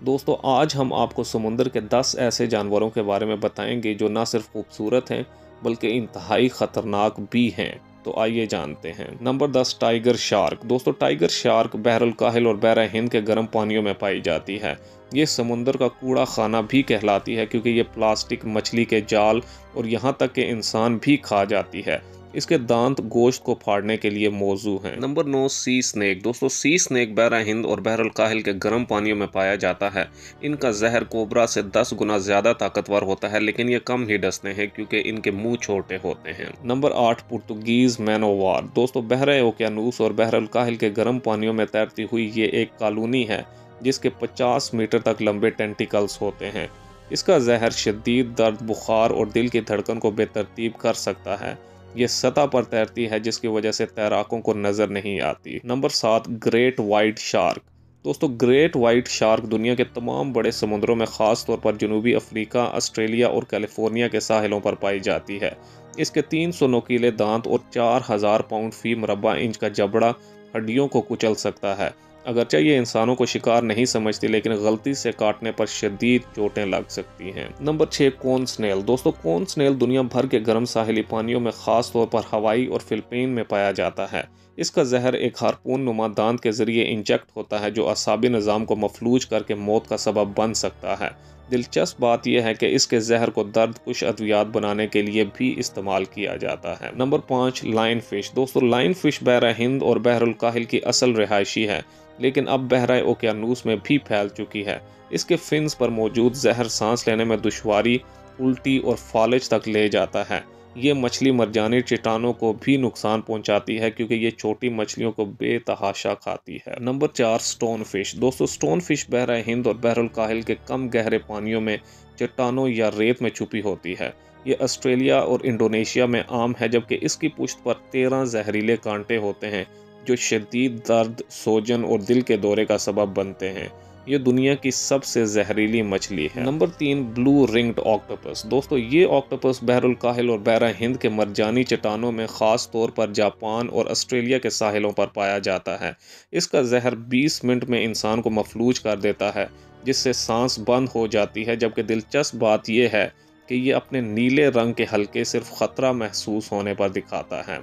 दोस्तों आज हम आपको समुद्र के 10 ऐसे जानवरों के बारे में बताएंगे जो न सिर्फ खूबसूरत हैं बल्कि इंतहाई ख़तरनाक भी हैं। तो आइए जानते हैं। Number 10, tiger shark. दोस्तों टाइगर शार्क बहरुल काहिल और बहरा हिंद के गर्म पानियों में पाई जाती है। ये समुद्र का कूड़ा खाना भी कहलाती है क्योंकि ये प्लास्टिक, मछली के जाल और यहाँ तक कि इंसान भी खा जाती है। इसके दांत गोश्त को फाड़ने के लिए मौजू हैं। नंबर 9, सी स्नेक। दोस्तों सी स्नेक बहरा हिंद और बहरुल काहिल के गर्म पानियों में पाया जाता है। इनका जहर कोबरा से 10 गुना ज़्यादा ताकतवर होता है, लेकिन ये कम ही डसते हैं क्योंकि इनके मुंह छोटे होते हैं। Number 8, Portuguese man o' war. दोस्तों बहरा ओकियानूस और बहरुल काहिल के गर्म पानियों में तैरती हुई ये एक कॉलोनी है जिसके 50 मीटर तक लंबे टेंटिकल्स होते हैं। इसका जहर शदीद दर्द, बुखार और दिल की धड़कन को बेतरतीब कर सकता है। ये सतह पर तैरती है जिसकी वजह से तैराकों को नजर नहीं आती। Number 7, great white shark. दोस्तों ग्रेट वाइट शार्क दुनिया के तमाम बड़े समुद्रों में खास तौर पर जनूबी अफ्रीका, ऑस्ट्रेलिया और कैलिफोर्निया के साहिलों पर पाई जाती है। इसके 300 नुकीले दांत और 4000 पाउंड फी मुरबा इंच का जबड़ा हड्डियों को कुचल सकता है। अगरचे ये इंसानों को शिकार नहीं समझती, लेकिन गलती से काटने पर शदीद चोटें लग सकती हैं। नंबर 6, कोन स्नेल। दोस्तों कोन स्नेल दुनिया भर के गर्म साहिली पानियों में खास तौर पर हवाई और फिलिपीन में पाया जाता है। इसका जहर एक हार्पून नुमा दांत के जरिए इंजेक्ट होता है जो असाबी निज़ाम को मफलूज करके मौत का सबब बन सकता है। दिलचस्प बात यह है कि इसके जहर को दर्द कुश अद्वियात बनाने के लिए भी इस्तेमाल किया जाता है। Number 5, line fish. दोस्तों लाइन फिश बहरा हिंद और बहरुल काहिल की असल रिहायशी है, लेकिन अब बहरा ओकियानूस में भी फैल चुकी है। इसके फिन्स पर मौजूद जहर सांस लेने में दुश्वारी, उल्टी और फालिज तक ले जाता है। ये मछली मरजानी चट्टानों को भी नुकसान पहुंचाती है क्योंकि ये छोटी मछलियों को बेतहाशा खाती है। Number 4, stone fish. दोस्तों स्टोन फिश बहरा हिंद और बहरुल काहिल के कम गहरे पानियों में चट्टानों या रेत में छुपी होती है। ये ऑस्ट्रेलिया और इंडोनेशिया में आम है, जबकि इसकी पुश्त पर 13 जहरीले कांटे होते हैं जो शदीद दर्द, सोजन और दिल के दौरे का सबब बनते हैं। ये दुनिया की सबसे जहरीली मछली है। Number 3, blue ringed octopus. दोस्तों ये ऑक्टोपस बहरुल काहिल और बहरा हिंद के मरजानी चट्टानों में खास तौर पर जापान और ऑस्ट्रेलिया के साहिलों पर पाया जाता है। इसका जहर 20 मिनट में इंसान को मफलूज कर देता है, जिससे सांस बंद हो जाती है। जबकि दिलचस्प बात यह है कि ये अपने नीले रंग के हल्के सिर्फ खतरा महसूस होने पर दिखाता है।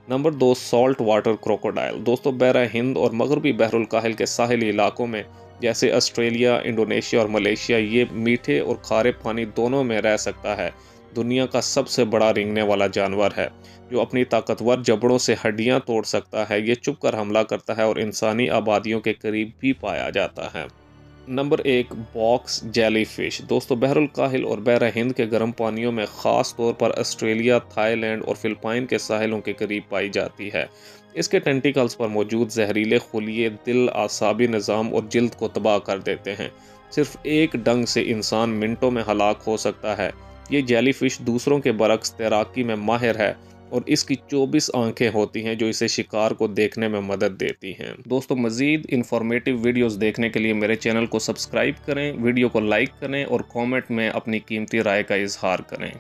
Number 2, salt water crocodile. दोस्तों बहरा हिंद और मगरबी बहरुल काहिल के साहिली इलाकों में जैसे ऑस्ट्रेलिया, इंडोनेशिया और मलेशिया ये मीठे और खारे पानी दोनों में रह सकता है। दुनिया का सबसे बड़ा रेंगने वाला जानवर है जो अपनी ताकतवर जबड़ों से हड्डियां तोड़ सकता है। ये चुपकर हमला करता है और इंसानी आबादियों के करीब भी पाया जाता है। Number 1, box jellyfish. दोस्तों बहरुल काहिल और बहरा हिंद के गर्म पानियों में ख़ास तौर पर ऑस्ट्रेलिया, थाईलैंड और फिलिपाइन के साहिलों के करीब पाई जाती है। इसके टेंटिकल्स पर मौजूद जहरीले खुलिये दिल, आसाबी निज़ाम और जिल्द को तबाह कर देते हैं। सिर्फ एक डंग से इंसान मिनटों में हलाक हो सकता है। ये जेलीफिश दूसरों के बरक्स तैराकी में माहिर है और इसकी 24 आंखें होती हैं जो इसे शिकार को देखने में मदद देती हैं। दोस्तों मज़ीद इंफॉर्मेटिव वीडियोस देखने के लिए मेरे चैनल को सब्सक्राइब करें, वीडियो को लाइक करें और कमेंट में अपनी कीमती राय का इजहार करें।